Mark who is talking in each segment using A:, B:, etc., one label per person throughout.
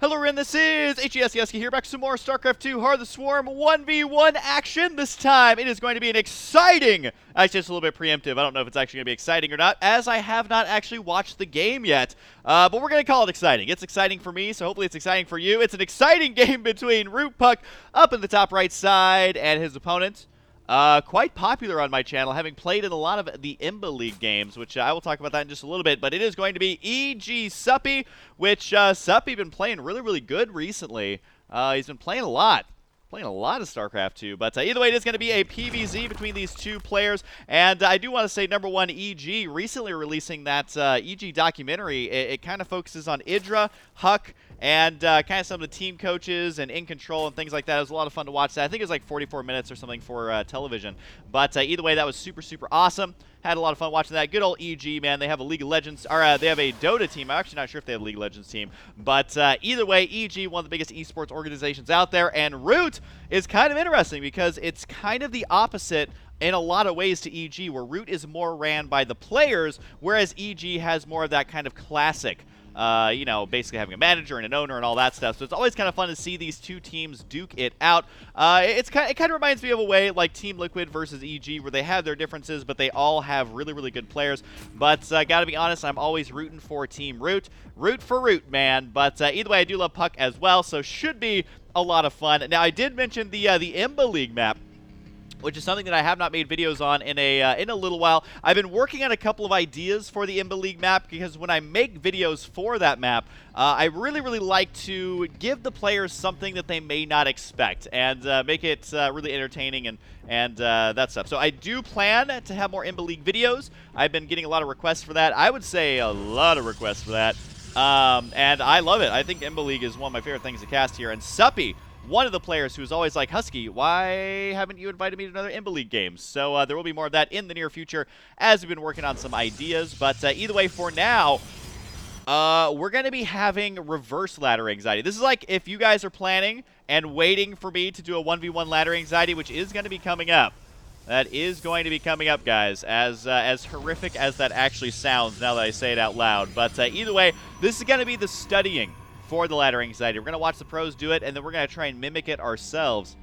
A: Hello, Ren. This is Yeansu here, back with some more StarCraft 2 Heart of the Swarm 1v1 action. This time, it is going to be an exciting, actually it's a little bit preemptive, I don't know if it's actually going to be exciting or not, as I have not actually watched the game yet, but we're going to call it exciting. It's exciting for me, so hopefully it's exciting for you. It's an exciting game between Root Puck up in the top right side and his opponent. Quite popular on my channel, having played in a lot of the Imba League games, which I will talk about that in just a little bit, but it is going to be EG Suppy, which Suppy been playing really good recently. He's been playing a lot of StarCraft 2, but either way, it is going to be a PvZ between these two players, and I do want to say, number one, EG recently releasing that EG documentary. It kind of focuses on Idra, Huck, and kind of some of the team coaches and In Control and things like that. It was a lot of fun to watch that. I think it was like 44 minutes or something for television, but either way, that was super awesome. Had a lot of fun watching that. Good old EG, man. They have a League of Legends, or they have a Dota team. I'm actually not sure if they have a League of Legends team. But either way, EG, one of the biggest esports organizations out there. And Root is kind of interesting because it's kind of the opposite in a lot of ways to EG, where Root is more ran by the players, whereas EG has more of that kind of classic, you know, basically having a manager and an owner and all that stuff. So it's always kind of fun to see these two teams duke it out. It kind of reminds me of a way like Team Liquid versus EG, where they have their differences, but they all have really good players. But gotta be honest, I'm always rooting for Team Root. Root for Root, man. But either way, I do love Puck as well, so should be a lot of fun. Now, I did mention the Imba League map, which is something that I have not made videos on in a little while. I've been working on a couple of ideas for the Imba League map, because when I make videos for that map, I really like to give the players something that they may not expect, and make it really entertaining and that stuff. So I do plan to have more Imba League videos. I've been getting a lot of requests for that. I would say a lot of requests for that, and I love it. I think Imba League is one of my favorite things to cast here, and Suppy, one of the players who's always like, Husky, why haven't you invited me to another Imba League game? So there will be more of that in the near future as we've been working on some ideas. But either way, for now, we're going to be having reverse ladder anxiety. This is like if you guys are planning and waiting for me to do a 1v1 ladder anxiety, which is going to be coming up. That is going to be coming up, guys, as horrific as that actually sounds now that I say it out loud. But either way, this is going to be the studying for the ladder anxiety. We're going to watch the pros do it, and then we're going to try and mimic it ourselves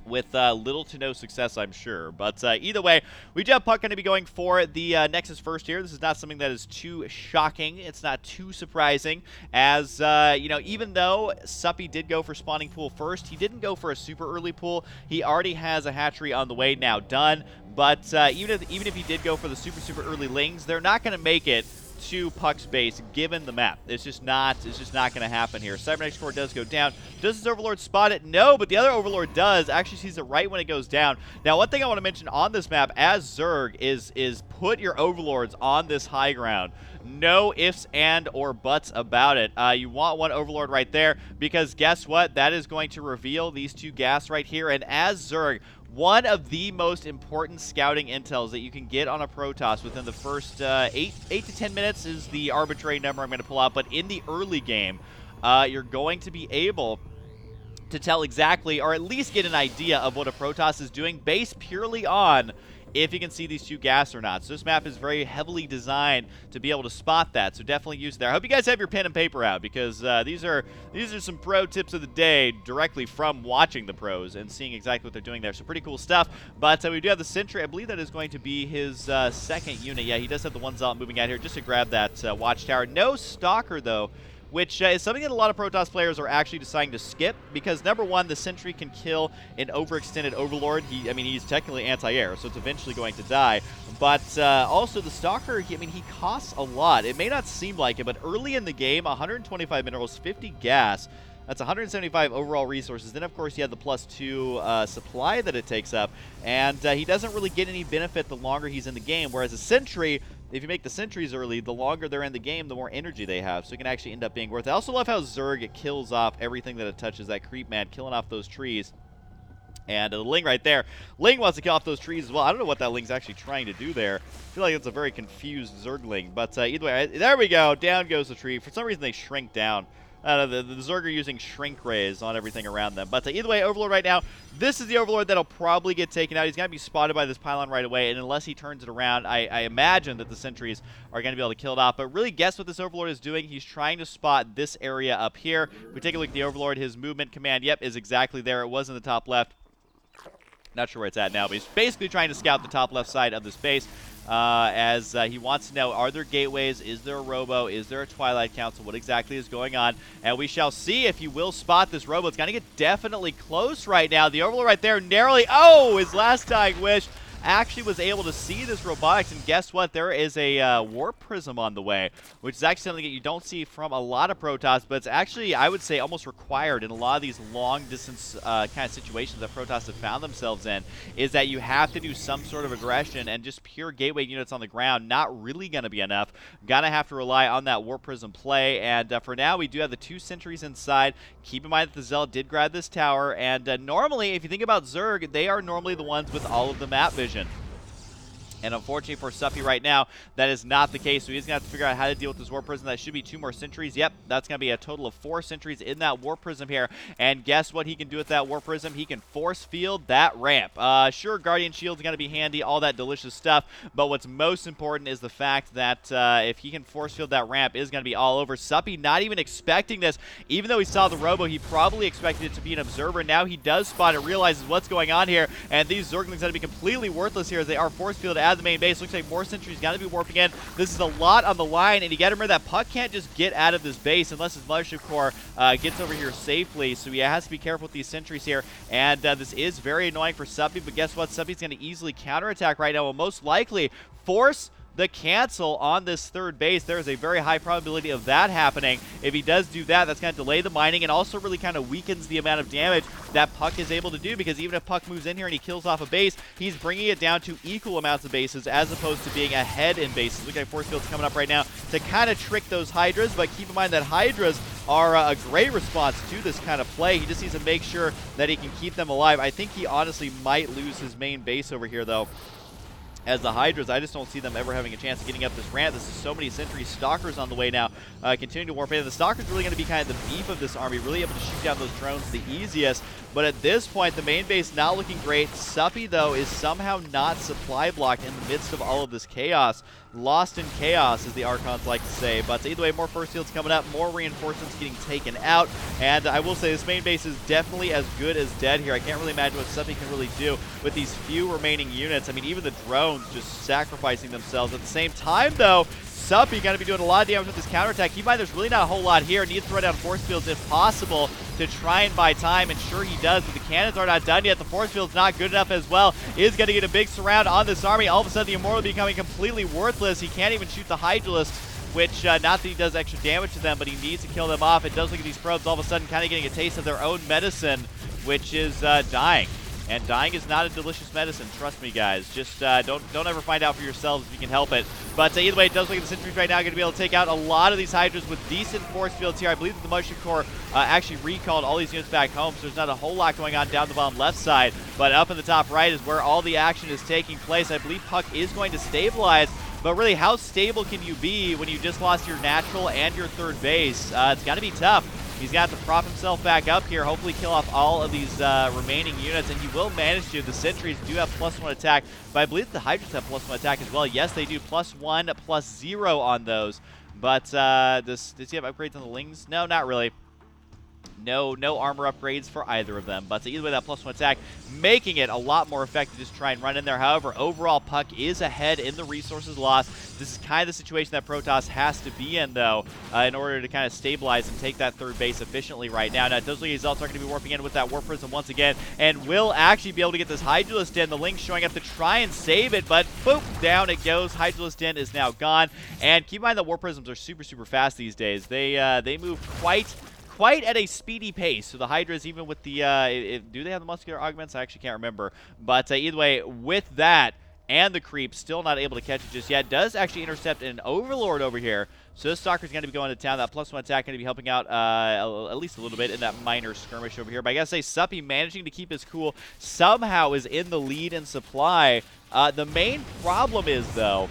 A: with little to no success, I'm sure. But either way, we do have Puck going to be going for the Nexus first here. This is not something that is too shocking. It's not too surprising, as, you know, even though Suppy did go for spawning pool first, he didn't go for a super early pool. He already has a hatchery on the way now done, but even if he did go for the super early lings, they're not going to make it to Puck's base, given the map. It's just not going to happen here. Cybernetics Core does go down. Does his Overlord spot it? No, but the other Overlord does. Actually sees it right when it goes down. Now, one thing I want to mention on this map as Zerg is put your Overlords on this high ground. No ifs and or buts about it. You want one Overlord right there, because guess what? That is going to reveal these two gas right here. And as Zerg, one of the most important scouting intels that you can get on a Protoss within the first 8 to 10 minutes is the arbitrary number I'm going to pull out. But in the early game, you're going to be able to tell exactly, or at least get an idea of what a Protoss is doing based purely on if you can see these two gas or not. So this map is very heavily designed to be able to spot that, so definitely use it there. I hope you guys have your pen and paper out, because these are some pro tips of the day directly from watching the pros and seeing exactly what they're doing there. So pretty cool stuff. But we do have the Sentry. I believe that is going to be his second unit. Yeah, he does have the one Zealot moving out here just to grab that watchtower. No Stalker, though, which is something that a lot of Protoss players are actually deciding to skip, because number one, the Sentry can kill an overextended Overlord. I mean, he's technically anti-air, so it's eventually going to die. But also the Stalker, he costs a lot. It may not seem like it, but early in the game, 125 minerals, 50 gas. That's 175 overall resources. Then, of course, you have the +2 supply that it takes up. And he doesn't really get any benefit the longer he's in the game, whereas a Sentry, if you make the sentries early, the longer they're in the game, the more energy they have. So it can actually end up being worth it. I also love how Zerg kills off everything that it touches. That creep man killing off those trees. And the Ling right there. Ling wants to kill off those trees as well. I don't know what that Ling's actually trying to do there. I feel like it's a very confused Zergling. But either way, there we go. Down goes the tree. For some reason, they shrink down The Zerg are using Shrink Rays on everything around them. But either way, Overlord right now, this is the Overlord that'll probably get taken out. He's going to be spotted by this pylon right away, and unless he turns it around, I imagine that the sentries are going to be able to kill it off. But really, guess what this Overlord is doing? He's trying to spot this area up here. If we take a look at the Overlord, his movement command, yep, is exactly there. It was in the top left. Not sure where it's at now, but he's basically trying to scout the top left side of this base. As he wants to know, are there gateways? Is there a robo? Is there a Twilight Council? What exactly is going on? And we shall see if he will spot this robo. It's going to get definitely close right now. The Overlord right there narrowly, oh, his last dying wish. Actually was able to see this robotics, and guess what? There is a warp prism on the way, which is actually something that you don't see from a lot of Protoss, but it's actually, I would say, almost required in a lot of these long-distance kind of situations that Protoss have found themselves in, is that you have to do some sort of aggression, and just pure gateway units on the ground, not really going to be enough. Gonna have to rely on that warp prism play, and for now, we do have the 2 sentries inside. Keep in mind that the Zealot did grab this tower, and normally, if you think about Zerg, they are normally the ones with all of the map vision. And unfortunately for Suppy right now, that is not the case. So he's going to have to figure out how to deal with this Warp Prism. That should be 2 more sentries. Yep, that's going to be a total of 4 sentries in that Warp Prism here. And guess what he can do with that Warp Prism? He can force field that ramp. Sure, Guardian Shield's going to be handy, all that delicious stuff. But what's most important is the fact that if he can force field that ramp, is going to be all over. Suppy not even expecting this. Even though he saw the Robo, he probably expected it to be an Observer. Now he does spot it, realizes what's going on here. And these Zerglings are going to be completely worthless here as they are force fielded out of the main base. Looks like more sentries got to be warping in. This is a lot on the line, and you got to remember that Puck can't just get out of this base unless his Mothership Core gets over here safely. So he has to be careful with these sentries here, and this is very annoying for Suppy, but guess what? Suppy's going to easily counterattack right now, will most likely force the cancel on this third base. There is a very high probability of that happening. If he does do that, that's going to delay the mining and also really kind of weakens the amount of damage that Puck is able to do, because even if Puck moves in here and he kills off a base, he's bringing it down to equal amounts of bases as opposed to being ahead in bases. Look at Force Field's coming up right now to kind of trick those Hydras, but keep in mind that Hydras are a great response to this kind of play. He just needs to make sure that he can keep them alive. I think he honestly might lose his main base over here, though. As the Hydras, I just don't see them ever having a chance of getting up this ramp. This is so many Sentry Stalkers on the way now, continuing to warp in. The Stalkers really going to be kind of the beef of this army, really able to shoot down those drones the easiest. But at this point, the main base not looking great. Suppy, though, is somehow not supply blocked in the midst of all of this chaos. Lost in chaos, as the Archons like to say. But either way, more first fields coming up, more reinforcements getting taken out. And I will say this main base is definitely as good as dead here. I can't really imagine what Suppy can really do with these few remaining units. I mean, even the drones just sacrificing themselves. At the same time, though, Suppy going to be doing a lot of damage with this counterattack. Keep in mind, there's really not a whole lot here. Needs to throw down force fields if possible to try and buy time, and sure he does, but the cannons are not done yet. The force field's not good enough as well. Is going to get a big surround on this army. All of a sudden, the Immortal becoming completely worthless. He can't even shoot the Hydralisk, which, not that he does extra damage to them, but he needs to kill them off. It does look at these probes all of a sudden kind of getting a taste of their own medicine, which is dying. And dying is not a delicious medicine, trust me, guys. Just don't ever find out for yourselves if you can help it. But either way, it does look at the sentries right now going to be able to take out a lot of these Hydras with decent force fields here. I believe that the Mothership Core actually recalled all these units back home, so there's not a whole lot going on down the bottom left side. But up in the top right is where all the action is taking place. I believe Puck is going to stabilize. But really, how stable can you be when you just lost your natural and your third base? It's got to be tough. He's got to prop himself back up here, hopefully kill off all of these remaining units, and he will manage to. The sentries do have +1 attack, but I believe the Hydras have +1 attack as well. Yes, they do, +1, +0 on those. But does he have upgrades on the Lings? No, not really. No armor upgrades for either of them. But either way, that +1 attack, making it a lot more effective to just try and run in there. However, overall, Puck is ahead in the resources lost. This is kind of the situation that Protoss has to be in, though, in order to kind of stabilize and take that third base efficiently right now. Now, it does look like Zealots are going to be warping in with that Warp Prism once again, and will actually be able to get this Hydralisk Den. The Link showing up to try and save it, but boop, down it goes. Hydralisk Den is now gone. And keep in mind that Warp Prisms are super, super fast these days. They move quite at a speedy pace. So the Hydras, even with the, do they have the muscular augments? I actually can't remember. But either way, with that and the creep, still not able to catch it just yet. Does actually intercept an Overlord over here. So this Stalker's going to be going to town. That +1 attack going to be helping out at least a little bit in that minor skirmish over here. But I got to say, Suppy managing to keep his cool somehow is in the lead in supply. The main problem is, though,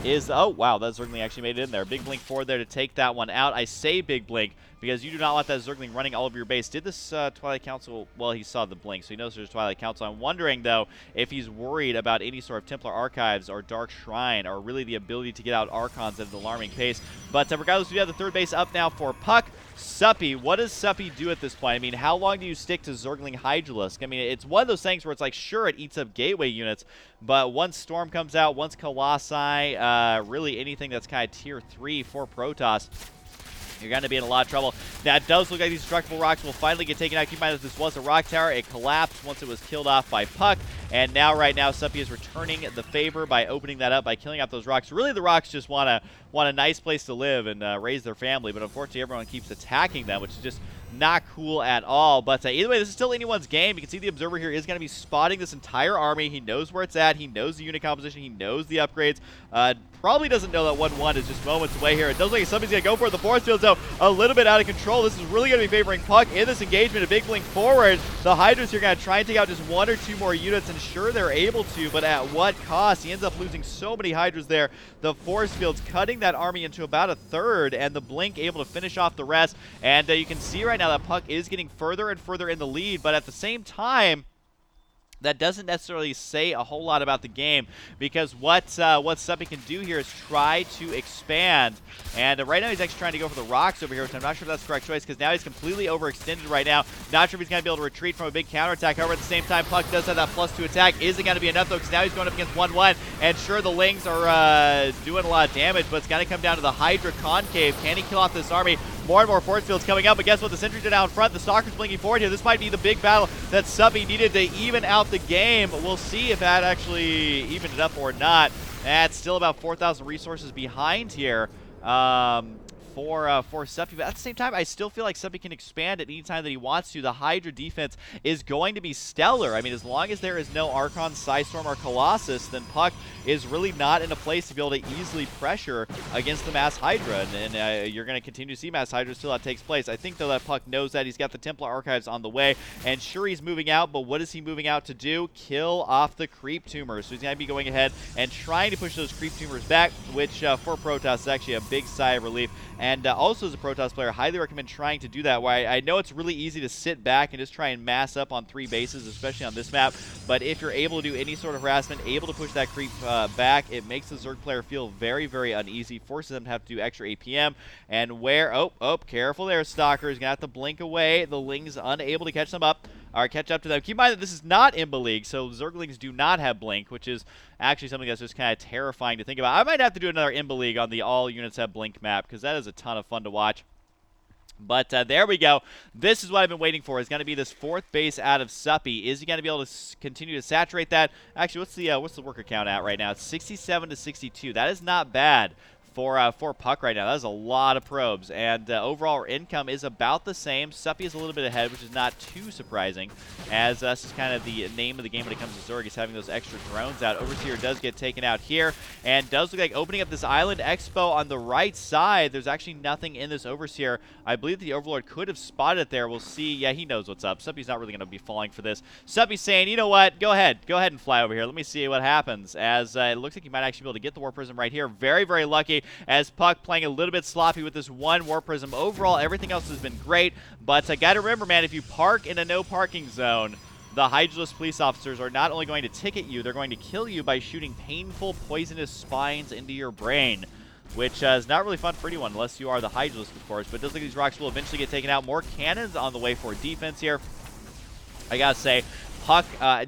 A: is, oh wow, that Zergling actually made it in there. Big blink forward there to take that one out. I say big blink because you do not want that Zergling running all over your base. Did this Twilight Council, well, he saw the blink, so he knows there's Twilight Council. I'm wondering, though, if he's worried about any sort of Templar Archives or Dark Shrine, or really the ability to get out Archons at an alarming pace. But regardless, we have the third base up now for Puck. Suppy, what does Suppy do at this point? I mean, how long do you stick to Zergling Hydralisk? I mean, it's one of those things where it's like, sure, it eats up gateway units, but once Storm comes out, once Colossi, really anything that's kind of tier 3 for Protoss, you're going to be in a lot of trouble. Now, it does look like these destructible rocks will finally get taken out. Keep in mind that this was a rock tower. It collapsed once it was killed off by Puck. And now, right now, Suppy is returning the favor by opening that up, by killing out those rocks. Really, the rocks just want a nice place to live and raise their family. But unfortunately, everyone keeps attacking them, which is just not cool at all. But either way, this is still anyone's game. You can see the Observer here is going to be spotting this entire army. He knows where it's at. He knows the unit composition. He knows the upgrades. Probably doesn't know that 1-1 is just moments away here. It does look like somebody's going to go for it. The force field, though, a little bit out of control. This is really going to be favoring Puck in this engagement. A big blink forward. The Hydras here going to try and take out just 1 or 2 more units, and sure, they're able to, but at what cost? He ends up losing so many Hydras there. The force field's cutting that army into about a third, and the blink able to finish off the rest. And you can see right now that Puck is getting further and further in the lead, but at the same time, that doesn't necessarily say a whole lot about the game, because what Suppy can do here is try to expand. And right now he's actually trying to go for the rocks over here, which I'm not sure if that's the correct choice, because now he's completely overextended right now. Not sure if he's going to be able to retreat from a big counterattack. However, at the same time, Puck does have that +2 attack. Isn't going to be enough, though, because now he's going up against 1-1. And sure, the Lings are doing a lot of damage, but it's going to come down to the Hydra Concave. Can he kill off this army? More and more force fields coming up, but guess what? The sentries are down front. The Stalker's blinking forward here. This might be the big battle that Suppy needed to even out the game. We'll see if that actually evened it up or not. That's still about 4,000 resources behind here for Suppy, but at the same time, I still feel like Suppy can expand at any time that he wants to. The Hydra defense is going to be stellar. I mean, as long as there is no Archon, Psystorm, or Colossus, then Puck is really not in a place to be able to easily pressure against the Mass Hydra, and you're going to continue to see Mass Hydra till that takes place. I think, though, that Puck knows that. He's got the Templar Archives on the way, and sure, he's moving out, but what is he moving out to do? Kill off the Creep Tumors. So he's going to be going ahead and trying to push those Creep Tumors back, which for Protoss is actually a big sigh of relief. And also, as a Protoss player, I highly recommend trying to do that. Why I know it's really easy to sit back and just try and mass up on 3 bases, especially on this map. But if you're able to do any sort of harassment, able to push that creep back, it makes the Zerg player feel very, very uneasy, forces them to have to do extra APM. And where, careful there, Stalker. He's going to have to blink away. The Ling's unable to catch them up. Or catch up to them. Keep in mind that this is not Imba League, so Zerglings do not have Blink, which is actually something that's just kind of terrifying to think about. I might have to do another Imba League on the all units have Blink map, because that is a ton of fun to watch. But there we go. This is what I've been waiting for. It's going to be this 4th base out of Suppy. Is he going to be able to continue to saturate that? Actually, what's the worker count at right now? It's 67 to 62. That is not bad for Puck right now. That is a lot of probes, and overall our income is about the same. Suppy is a little bit ahead, which is not too surprising, as this is kind of the name of the game when it comes to Zerg, is having those extra drones out. Overseer does get taken out here, and does look like opening up this Island Expo on the right side. There's actually nothing in this Overseer. I believe the Overlord could have spotted it there. We'll see. Yeah, he knows what's up. Suppy's not really going to be falling for this. Suppy's saying, you know what, go ahead and fly over here. Let me see what happens, as it looks like he might actually be able to get the War Prism right here. Very, very lucky, as Puck playing a little bit sloppy with this 1 War Prism. Overall, everything else has been great, but I got to remember, man, if you park in a no parking zone, the Hydralisk police officers are not only going to ticket you, they're going to kill you by shooting painful, poisonous spines into your brain, which is not really fun for anyone, unless you are the Hydralisk, of course. But it does look like these rocks will eventually get taken out. More cannons on the way for defense here. I gotta say, Puck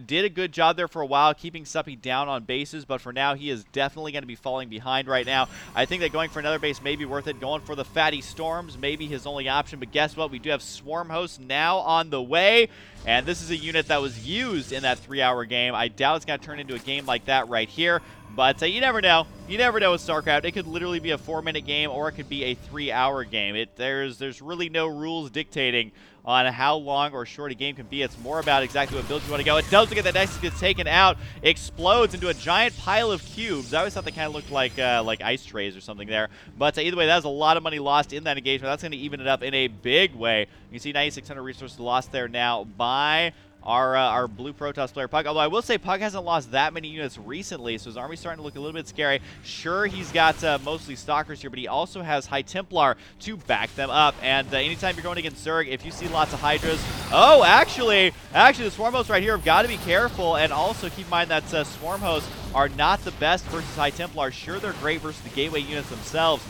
A: did a good job there for a while, keeping Suppy down on bases, but for now, he is definitely going to be falling behind right now. I think that going for another base may be worth it. Going for the Fatty Storms may be his only option, but guess what? We do have Swarm Hosts now on the way, and this is a unit that was used in that 3-hour game. I doubt it's going to turn into a game like that right here, but you never know. You never know with StarCraft. It could literally be a 4-minute game, or it could be a 3-hour game. There's really no rules dictating on how long or short a game can be. It's more about exactly what build you want to go. It does look at that Nexus gets taken out, explodes into a giant pile of cubes. I always thought they kind of looked like ice trays or something there. But either way, that was a lot of money lost in that engagement. That's going to even it up in a big way. You can see 9,600 resources lost there now by our blue Protoss player Puck. Although I will say Puck hasn't lost that many units recently, so his army's starting to look a little bit scary. Sure, he's got mostly Stalkers here, but he also has High Templar to back them up. And anytime you're going against Zerg, if you see lots of Hydras... Oh, actually, the Swarm Hosts right here have got to be careful, and also keep in mind that Swarm Hosts are not the best versus High Templar. Sure, they're great versus the Gateway units themselves,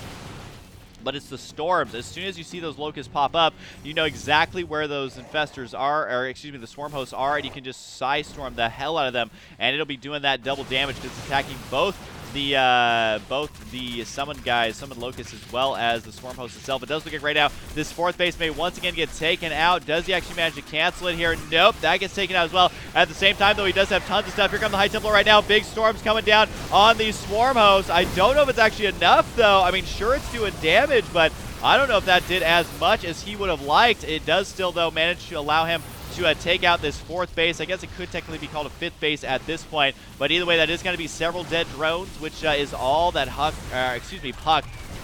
A: but it's the storms. As soon as you see those locusts pop up, you know exactly where those infestors are, or excuse me, the swarm hosts are, and you can just storm the hell out of them, and it'll be doing that double damage because it's attacking both the summoned guys, summoned locusts, as well as the swarm host itself. It does look like right now this fourth base may once again get taken out. Does he actually manage to cancel it here? Nope, that gets taken out as well. At the same time, though, he does have tons of stuff. Here come the High Templar right now. Big storms coming down on these swarm hosts. I don't know if it's actually enough, though. I mean, sure, it's doing damage, but I don't know if that did as much as he would have liked. It does still, though, manage to allow him to take out this fourth base. I guess it could technically be called a fifth base at this point, but either way, that is going to be several dead drones, which is all that Puck,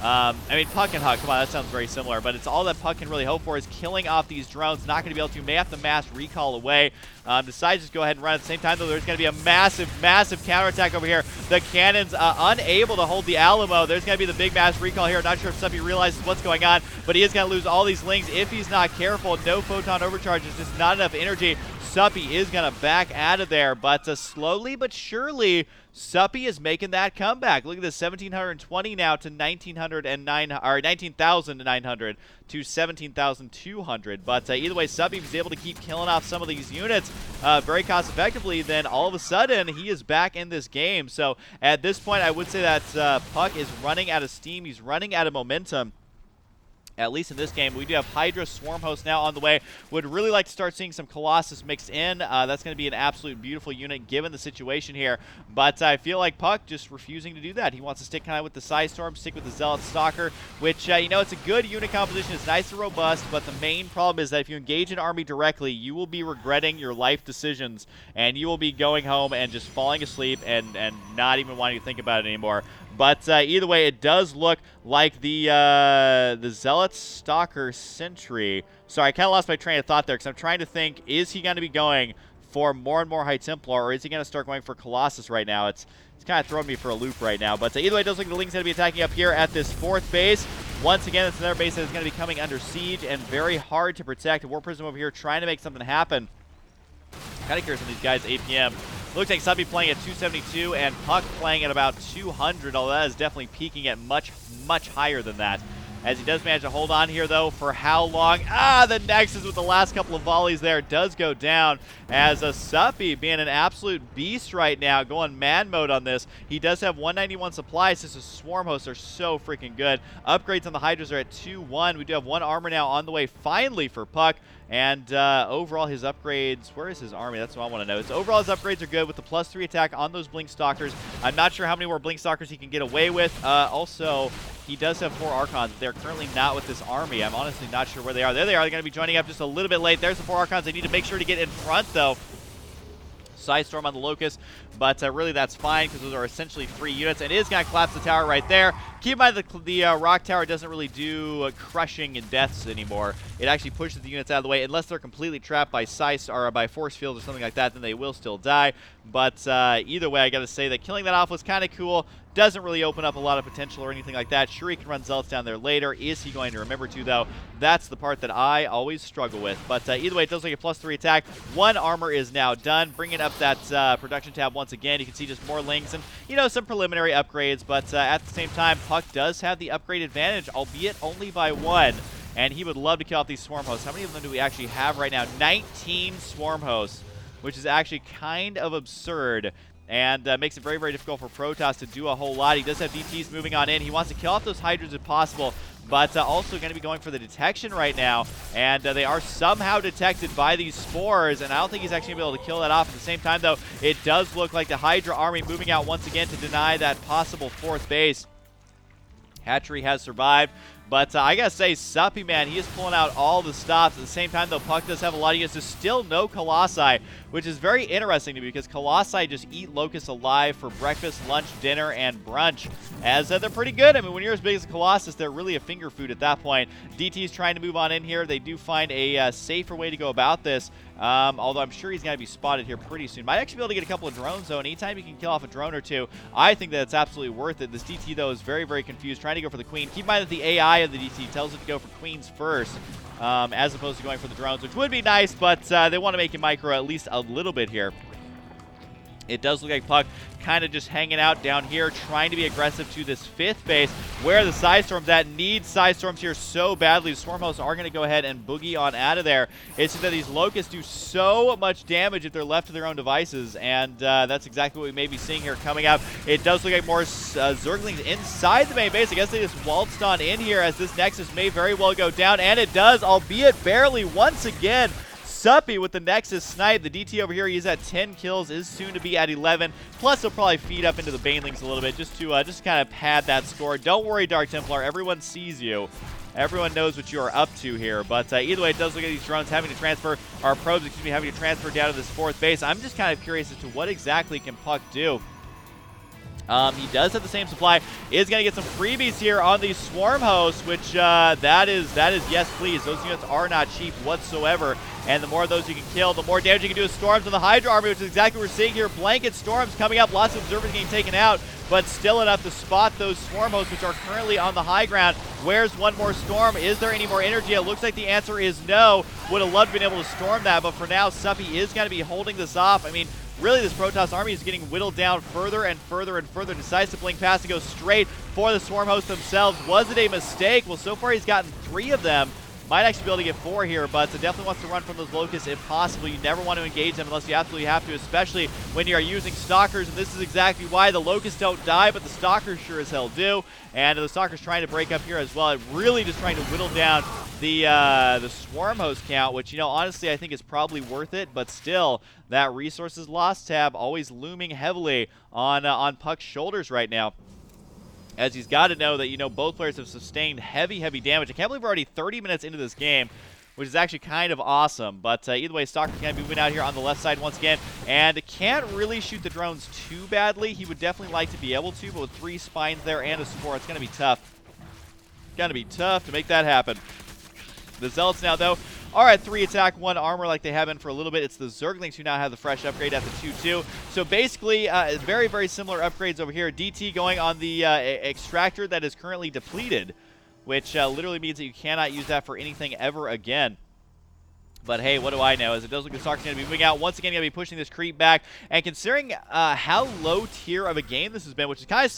A: I mean, Puck and Huck, come on, that sounds very similar, but it's all that Puck can really hope for is killing off these drones. Not going to be able to, may have to mass recall away. Decides to just go ahead and run at the same time, though. There's going to be a massive counterattack over here. The cannons unable to hold the Alamo. There's going to be the big mass recall here. Not sure if Suppy realizes what's going on, but he is going to lose all these lings if he's not careful. No photon overcharge. It's just not enough energy. Suppy is going to back out of there, but slowly but surely, Suppy is making that comeback. Look at this, 1,720 now to 19,900 to 17,200. But either way, Suppy was able to keep killing off some of these units very cost effectively. Then all of a sudden, he is back in this game. So at this point, I would say that Puck is running out of steam. He's running out of momentum, at least in this game. We do have Hydra Swarm Host now on the way. Would really like to start seeing some Colossus mixed in. That's going to be an absolute beautiful unit given the situation here. But I feel like Puck just refusing to do that. He wants to stick kind of with the Psystorm, stick with the Zealot Stalker, which, you know, it's a good unit composition. It's nice and robust, but the main problem is that if you engage an army directly, you will be regretting your life decisions, and you will be going home and just falling asleep and not even wanting to think about it anymore. But either way, it does look like the Zealot Stalker Sentry. Sorry, I kind of lost my train of thought there because I'm trying to think, is he going to be going for more and more High Templar, or is he going to start going for Colossus right now? It's kind of throwing me for a loop right now. But either way, it does look like the Ling's going to be attacking up here at this fourth base. Once again, it's another base that is going to be coming under siege and very hard to protect. War Prism over here trying to make something happen. Kind of curious on these guys, APM. Looks like Suppy playing at 272 and Puck playing at about 200, although that is definitely peaking at much, much higher than that. As he does manage to hold on here, though, for how long? The Nexus with the last couple of volleys there does go down, as Suppy being an absolute beast right now, going man mode on this. He does have 191 supplies. This is Swarm Hosts are so freaking good. Upgrades on the Hydras are at 2-1. We do have one armor now on the way finally for Puck. And overall, his upgrades, where is his army? That's what I want to know. So overall, his upgrades are good with the +3 attack on those Blink Stalkers. I'm not sure how many more Blink Stalkers he can get away with. Also, he does have 4 Archons. They're currently not with this army. I'm honestly not sure where they are. There they are. They're going to be joining up just a little bit late. There's the 4 Archons. They need to make sure to get in front, though. Storm on the Locust, but really that's fine because those are essentially free units, and it is going to collapse the tower right there. Keep in mind the Rock Tower doesn't really do crushing and deaths anymore. It actually pushes the units out of the way, unless they're completely trapped by or by force fields or something like that, then they will still die. But either way, I got to say that killing that off was kind of cool. Doesn't really open up a lot of potential or anything like that. Sure, he can run Zealots down there later. Is he going to remember to, though? That's the part that I always struggle with. But either way, it does like a +3 attack. 1 armor is now done. Bringing up that production tab once again. You can see just more links and, you know, some preliminary upgrades. But at the same time, Puck does have the upgrade advantage, albeit only by 1. And he would love to kill off these Swarm Hosts. How many of them do we actually have right now? 19 Swarm Hosts, which is actually kind of absurd. And makes it very, very difficult for Protoss to do a whole lot. He does have DTs moving on in. He wants to kill off those Hydras if possible, but also going to be going for the detection right now. And they are somehow detected by these spores, and I don't think he's actually going to be able to kill that off. At the same time, though, it does look like the Hydra army moving out once again to deny that possible 4th base. Hatchery has survived, But I gotta say, Suppy, man, he is pulling out all the stops. At the same time, though, Puck does have a lot of units. There's still no Colossi, which is very interesting to me because Colossi just eat locusts alive for breakfast, lunch, dinner, and brunch. As they're pretty good. I mean, when you're as big as a Colossus, they're really a finger food at that point. DT's trying to move on in here. They do find a safer way to go about this. Although I'm sure he's going to be spotted here pretty soon. Might actually be able to get a couple of drones, though, and anytime you can kill off a drone or two, I think that it's absolutely worth it. This DT, though, is very, very confused, trying to go for the queen. Keep in mind that the AI of the DT tells it to go for queens first, as opposed to going for the drones, which would be nice, but they want to make it micro at least a little bit here. It does look like Puck kind of just hanging out down here, trying to be aggressive to this 5th base, where the Side Storms at needs Side Storms here so badly. The Swarm hosts are going to go ahead and boogie on out of there. It's just that these Locusts do so much damage if they're left to their own devices, and that's exactly what we may be seeing here coming out. It does look like more Zerglings inside the main base. I guess they just waltzed on in here, as this Nexus may very well go down, and it does, albeit barely once again. Suppy with the Nexus snipe. The DT over here, he's at 10 kills, is soon to be at 11. Plus, he'll probably feed up into the Banelings a little bit just to kind of pad that score. Don't worry, Dark Templar. Everyone sees you. Everyone knows what you are up to here. But either way, it does look at these drones having to transfer, or probes, excuse me, having to transfer down to this 4th base. I'm just kind of curious as to what exactly can Puck do. He does have the same supply. Is going to get some freebies here on these Swarm hosts, which that is yes, please. Those units are not cheap whatsoever. And the more of those you can kill, the more damage you can do with Storms on the Hydra Army, which is exactly what we're seeing here. Blanket Storms coming up. Lots of observers getting taken out, but still enough to spot those Swarm hosts, which are currently on the high ground. Where's one more Storm? Is there any more energy? It looks like the answer is no. Would have loved being able to storm that, but for now, Suppy is going to be holding this off. I mean, really, this Protoss army is getting whittled down further and further and further. Decides to blink past and go straight for the Swarm hosts themselves. Was it a mistake? Well, so far he's gotten 3 of them. Might actually be able to get 4 here, but definitely wants to run from those Locusts if possible. You never want to engage them unless you absolutely have to, especially when you are using Stalkers, and this is exactly why. The Locusts don't die, but the Stalkers sure as hell do. And the Stalkers trying to break up here as well. Really just trying to whittle down the Swarm host count, which, you know, honestly I think is probably worth it, but still, that resources lost tab always looming heavily on Puck's shoulders right now, as he's got to know that, you know, both players have sustained heavy damage. I can't believe we're already 30 minutes into this game, which is actually kind of awesome. But either way, Stalker's going to be moving out here on the left side once again, and can't really shoot the drones too badly. He would definitely like to be able to, but with 3 spines there and a support, it's going to be tough. Going to be tough to make that happen. The Zealots now, though, are at 3 attack, 1 armor like they have been for a little bit. It's the Zerglings who now have the fresh upgrade at the 2-2. So basically, very, very similar upgrades over here. DT going on the extractor that is currently depleted, which literally means that you cannot use that for anything ever again. But hey, what do I know? As it does look like Stark's going to be moving out. Once again, going to be pushing this creep back. And considering how low tier of a game this has been, which is kind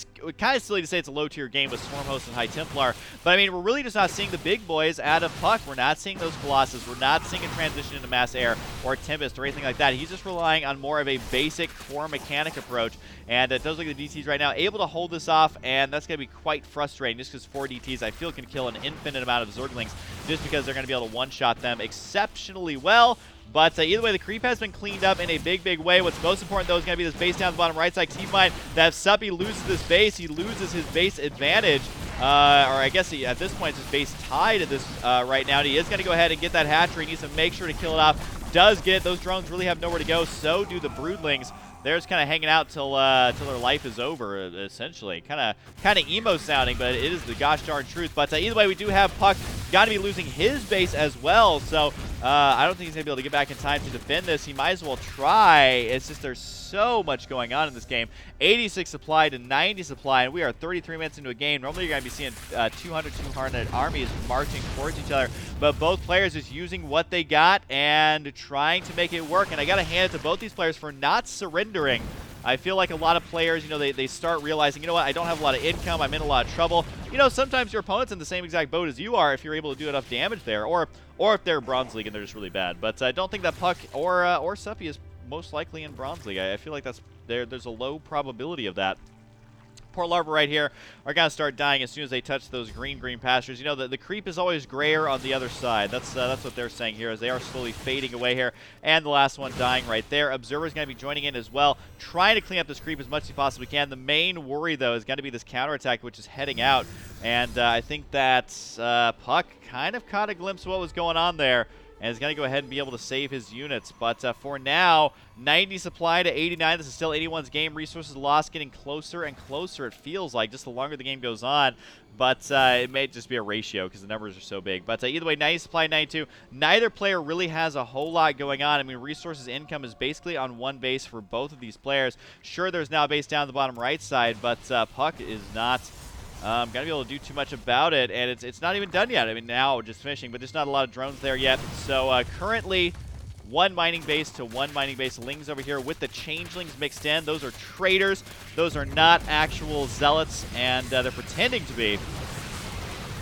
A: of silly to say it's a low tier game with Swarm Host and High Templar, but I mean, we're really just not seeing the big boys out of Puck. We're not seeing those Colossus. We're not seeing a transition into Mass Air or Tempest or anything like that. He's just relying on more of a basic core mechanic approach. And it does look like the DTs right now able to hold this off, and that's going to be quite frustrating just because 4 DTs I feel can kill an infinite amount of Zerglings just because they're going to be able to one-shot them exceptionally well. But either way, the creep has been cleaned up in a big way. What's most important, though, is going to be this base down the bottom right side. Keep in mind that if Suppy loses this base, he loses his base advantage. Or I guess at this point, it's his base tied at this right now. And he is going to go ahead and get that hatchery. He needs to make sure to kill it off. Does get it. Those drones really have nowhere to go. So do the Broodlings. They're just kind of hanging out till their life is over, essentially. Kind of emo sounding, but it is the gosh darn truth. But either way, we do have Puck got to be losing his base as well. So I don't think he's going to be able to get back in time to defend this. He might as well try. It's just there's so much going on in this game. 86 supply to 90 supply, and we are 33 minutes into a game. Normally, you're going to be seeing 200 armies marching towards each other, but both players just using what they got and trying to make it work. And I got to hand it to both these players for not surrendering. I feel like a lot of players, you know, they start realizing, you know what, I don't have a lot of income, I'm in a lot of trouble. You know, sometimes your opponent's in the same exact boat as you are if you're able to do enough damage there, or if they're Bronze League and they're just really bad. But I don't think that Puck or Suppy is most likely in Bronze League. I feel like there's a low probability of that. Poor larvae right here are going to start dying as soon as they touch those green pastures. You know, the creep is always grayer on the other side. That's what they're saying here, as they are slowly fading away here. And the last one dying right there. Observer's going to be joining in as well, trying to clean up this creep as much as he possibly can. The main worry, though, is going to be this counterattack, which is heading out. And I think that Puck kind of caught a glimpse of what was going on there, and is going to go ahead and be able to save his units. But for now, 90 supply to 89. This is still 81's game. Resources lost getting closer and closer, it feels like, just the longer the game goes on. But it may just be a ratio because the numbers are so big. But either way, 90 supply, 92. Neither player really has a whole lot going on. I mean, resources income is basically on one base for both of these players. Sure, there's now a base down the bottom right side, but Puck is not going to be able to do too much about it, and it's not even done yet. I mean, now just finishing, but there's not a lot of drones there yet. So currently, one mining base to one mining base. Lings over here with the changelings mixed in. Those are traitors. Those are not actual zealots, and they're pretending to be.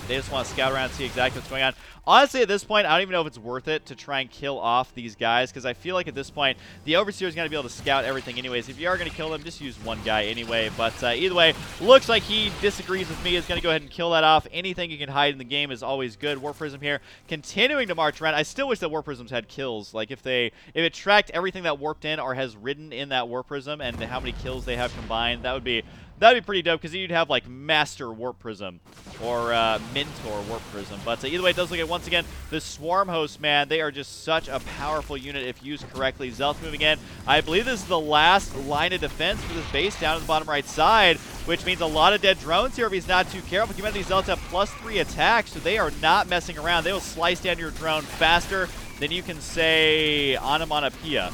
A: They just want to scout around and see exactly what's going on. Honestly, at this point, I don't even know if it's worth it to try and kill off these guys, because I feel like at this point, the Overseer is going to be able to scout everything anyways. If you are going to kill them, just use one guy anyway. But either way, looks like he disagrees with me. Is going to go ahead and kill that off. Anything you can hide in the game is always good. War Prism here, continuing to march around. I still wish that War Prisms had kills. Like, if it tracked everything that warped in or has ridden in that War Prism and how many kills they have combined, that'd be pretty dope, because you'd have, like, Master Warp Prism or Mentor Warp Prism. But either way, it does look at, once again, the Swarm Hosts, man. They are just such a powerful unit if used correctly. Zealots moving in. I believe this is the last line of defense for this base down to the bottom right side, which means a lot of dead drones here if he's not too careful. Keep in mind, these Zealots have +3 attacks, so they are not messing around. They will slice down your drone faster than you can say onomatopoeia,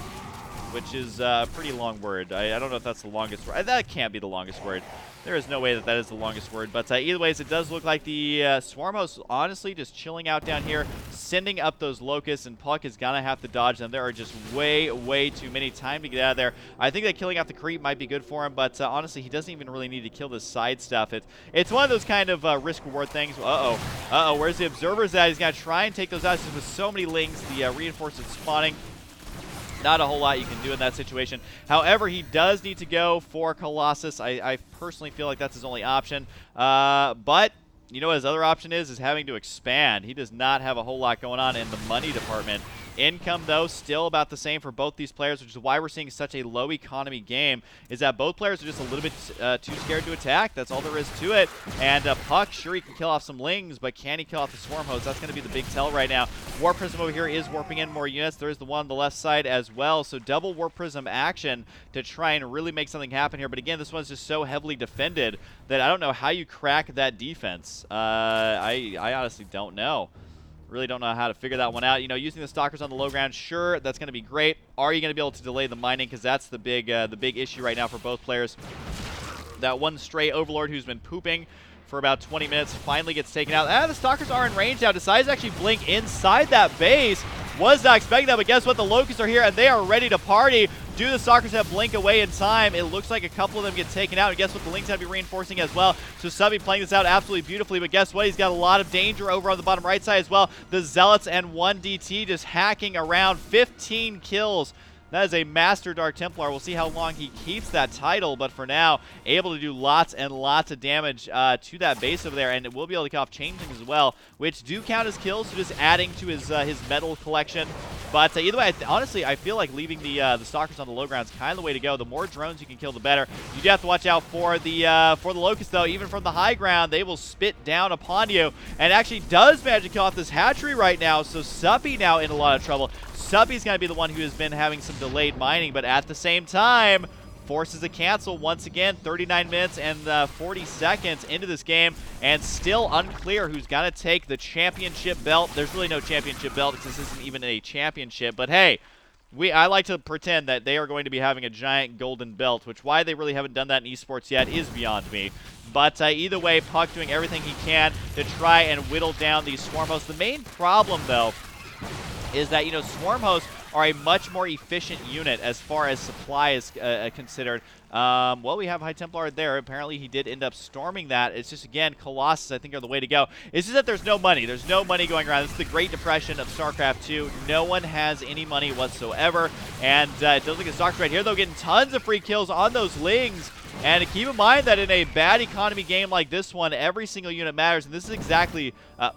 A: which is a pretty long word. I don't know if that's the longest word. That can't be the longest word. There is no way that is the longest word. But either ways, it does look like the Swarm Host honestly just chilling out down here, sending up those locusts, and Puck is going to have to dodge them. There are just way too many. Time to get out of there. I think that killing off the creep might be good for him, but honestly, he doesn't even really need to kill this side stuff. It's one of those kind of risk-reward things. Uh-oh. Where's the Observers at? He's going to try and take those out. Just with so many Lings, the reinforcements spawning. Not a whole lot you can do in that situation. However, he does need to go for Colossus. I personally feel like that's his only option. But you know what his other option is having to expand. He does not have a whole lot going on in the money department. Income, though, still about the same for both these players, which is why we're seeing such a low economy game, is that both players are just a little bit too scared to attack. That's all there is to it. And Puck, sure, he can kill off some Lings, but can he kill off the Swarm Host? That's going to be the big tell right now. Warp Prism over here is warping in more units. There is the one on the left side as well, so double Warp Prism action to try and really make something happen here. But again, this one's just so heavily defended that I don't know how you crack that defense. I honestly don't know. Really don't know how to figure that one out. You know, using the Stalkers on the low ground, sure, that's going to be great. Are you going to be able to delay the mining? Because that's the big issue right now for both players. That one stray Overlord who's been pooping for about 20 minutes finally gets taken out. The Stalkers are in range now. Decides to actually blink inside that base. Was not expecting that, but guess what? The Locusts are here, and they are ready to party. Do the Stalkers have blink away in time? It looks like a couple of them get taken out, and guess what? The Lings have to be reinforcing as well. So Suppy playing this out absolutely beautifully, but guess what? He's got a lot of danger over on the bottom right side as well. The Zealots and 1 DT just hacking around. 15 kills. That is a Master Dark Templar. We'll see how long he keeps that title, but for now, able to do lots and lots of damage to that base over there, and it will be able to kill off Changelings as well, which do count as kills, so just adding to his medal collection. But either way, honestly, I feel like leaving the Stalkers on the low ground is kind of the way to go. The more drones you can kill, the better. You do have to watch out for the Locusts, though. Even from the high ground, they will spit down upon you, and actually does manage to kill off this hatchery right now, so Suppy now in a lot of trouble. Suppy's going to be the one who has been having some delayed mining, but at the same time, forces a cancel once again. 39 minutes and 40 seconds into this game, and still unclear who's going to take the championship belt. There's really no championship belt because this isn't even a championship, but hey, I like to pretend that they are going to be having a giant golden belt, which why they really haven't done that in esports yet is beyond me. But either way, Puck doing everything he can to try and whittle down these Swarm Hosts. The main problem, though, is that, you know, Swarm Hosts are a much more efficient unit as far as supply is considered. Well, we have High Templar there. Apparently, he did end up storming that. It's just, again, Colossus, I think, are the way to go. It's just that there's no money. There's no money going around. This is the Great Depression of StarCraft 2. No one has any money whatsoever. And it does look like the Stalkers right here, though, getting tons of free kills on those Lings. And keep in mind that in a bad economy game like this one, every single unit matters. And this is exactly,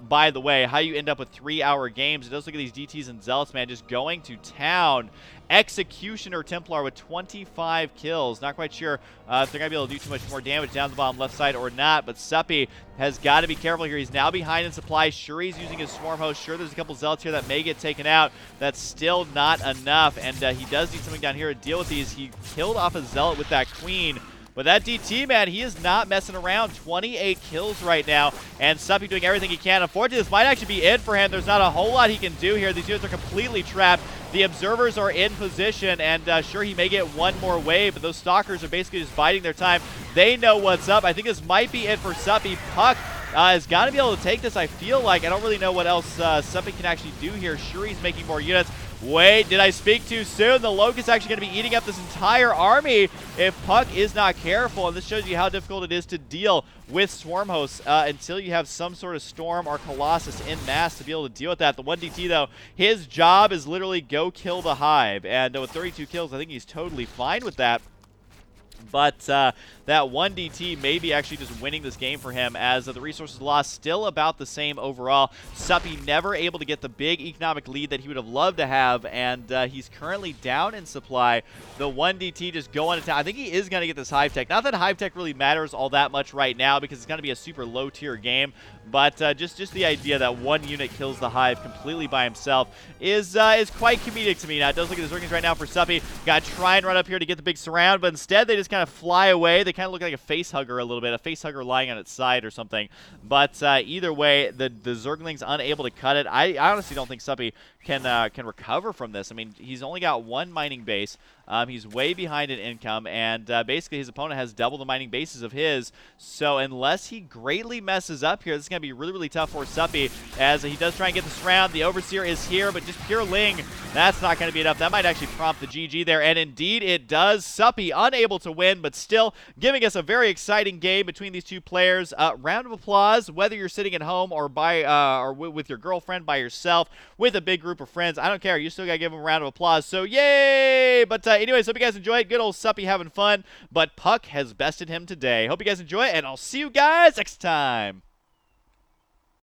A: by the way, how you end up with 3-hour games. It does look at these DTs and Zealots, man, just going to town. Executioner Templar with 25 kills. Not quite sure if they're going to be able to do too much more damage down the bottom left side or not, but Suppy has got to be careful here. He's now behind in supply. Sure, he's using his Swarm Host. Sure, there's a couple Zealots here that may get taken out. That's still not enough, and he does need something down here to deal with these. He killed off a Zealot with that Queen. But that DT, man, he is not messing around. 28 kills right now, and Suppy doing everything he can. Unfortunately, this might actually be it for him. There's not a whole lot he can do here. These units are completely trapped. The observers are in position, and sure, he may get one more wave, but those stalkers are basically just biding their time. They know what's up. I think this might be it for Suppy. Puck has got to be able to take this, I feel like. I don't really know what else Suppy can actually do here. Sure, he's making more units. Wait, did I speak too soon? The Locust is actually going to be eating up this entire army if Puck is not careful, and this shows you how difficult it is to deal with Swarm Hosts until you have some sort of Storm or Colossus in mass to be able to deal with that. The 1DT, though, his job is literally go kill the Hive, and with 32 kills, I think he's totally fine with that. But that 1DT may be actually just winning this game for him, as the resources lost still about the same overall. Suppy never able to get the big economic lead that he would have loved to have, and he's currently down in supply. The 1DT just going to town. I think he is going to get this Hive Tech. Not that Hive Tech really matters all that much right now, because it's going to be a super low tier game, but just the idea that one unit kills the Hive completely by himself is quite comedic to me. Now, it does look at the Zerglings right now for Suppy. Got to try and run up here to get the big surround, but instead they just kind of fly away. They kind of look like a face hugger a little bit, a face hugger lying on its side or something. But either way, the Zerglings unable to cut it. I honestly don't think Suppy can recover from this. I mean, he's only got one mining base. He's way behind in income, and basically his opponent has double the mining bases of his. So unless he greatly messes up here, this is going to be really, really tough for Suppy, as he does try and get this round. The Overseer is here, but just pure Ling, that's not going to be enough. That might actually prompt the GG there, and indeed it does. Suppy unable to win, but still giving us a very exciting game between these two players. Round of applause, whether you're sitting at home or with your girlfriend, by yourself, with a big group of friends. I don't care. You still got to give them a round of applause. So yay! But anyways, hope you guys enjoyed. Good old Suppy having fun, but Puck has bested him today. Hope you guys enjoy it, and I'll see you guys next time.